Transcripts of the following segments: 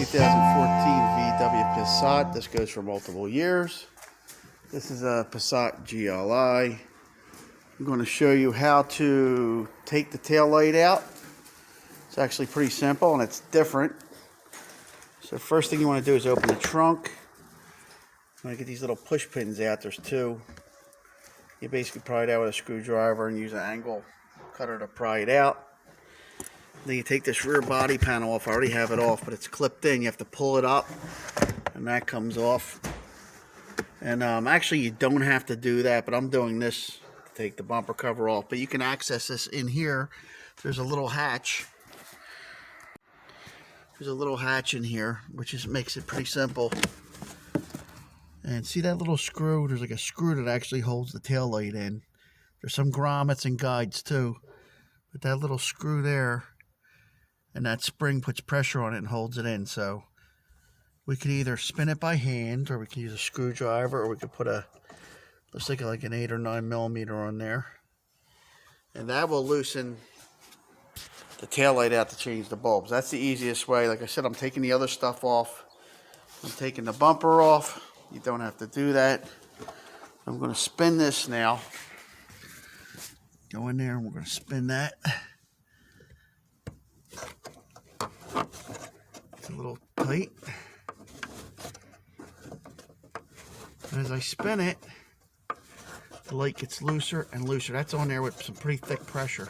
2014 VW Passat. This goes for multiple years. This is a Passat GLI. I'm going to show you how to take the tail light out. It's actually pretty simple and it's different. So first thing you want to do is open the trunk. You want to get these little push pins out. There's two. You basically pry it out with a screwdriver and use an angle cutter to pry it out. Then you take this rear body panel off. I already have it off, but it's clipped in. You have to pull it up, and that comes off. And actually, you don't have to do that, but I'm doing this to take the bumper cover off. But you can access this in here. There's a little hatch. There's a little hatch in here, which just makes it pretty simple. And see that little screw? There's like a screw that actually holds the tail light in. There's some grommets and guides too. But that little screw there, and that spring puts pressure on it and holds it in. So we could either spin it by hand, or we can use a screwdriver, or we could put a, let's take like an 8 or 9 millimeter on there. And that will loosen the tail light out to change the bulbs. That's the easiest way. Like I said, I'm taking the other stuff off. I'm taking the bumper off. You don't have to do that. I'm going to spin this now. Go in there and we're going to spin that. It's a little tight. And as I spin it, the light gets looser and looser. That's on there with some pretty thick pressure.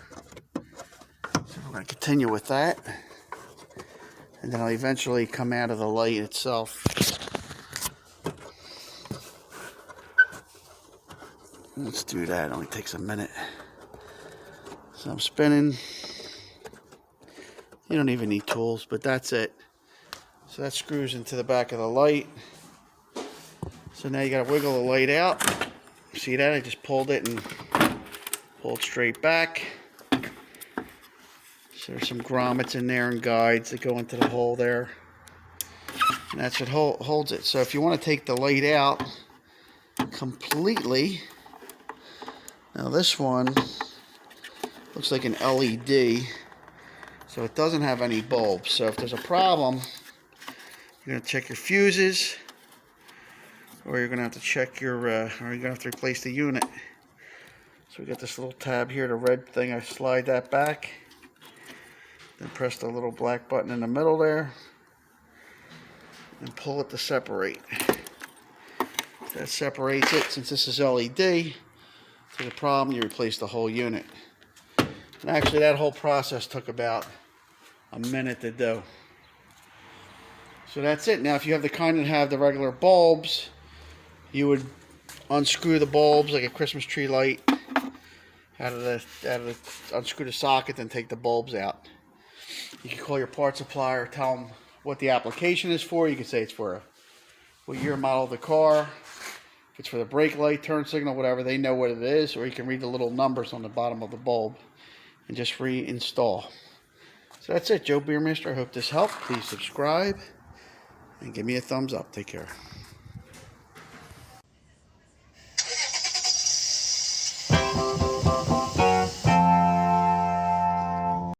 So we're going to continue with that. And then I'll eventually come out of the light itself. Let's do that. It only takes a minute. So I'm spinning. You don't even need tools, but that's it. So that screws into the back of the light. So now you got to wiggle the light out. See that? I just pulled it and pulled straight back. So there's some grommets in there and guides that go into the hole there. And that's what holds it. So if you want to take the light out completely, now this one looks like an LED, so it doesn't have any bulbs. So if there's a problem, you're going to check your fuses, or you're going to have to check your, or you're going to have to replace the unit. So we got this little tab here, the red thing. I slide that back, then press the little black button in the middle there, and pull it to separate. That separates it. Since this is LED, if there's a problem, you replace the whole unit. And actually, that whole process took about a minute to do. So that's it. Now, if you have the kind that have the regular bulbs, you would unscrew the bulbs like a Christmas tree light unscrew the socket, then take the bulbs out. You can call your parts supplier, tell them what the application is for. You can say it's for what year model of the car. If it's for the brake light, turn signal, whatever, they know what it is. Or you can read the little numbers on the bottom of the bulb and just reinstall. So that's it, Joe Beermaster. I hope this helped. Please subscribe and give me a thumbs up. Take care.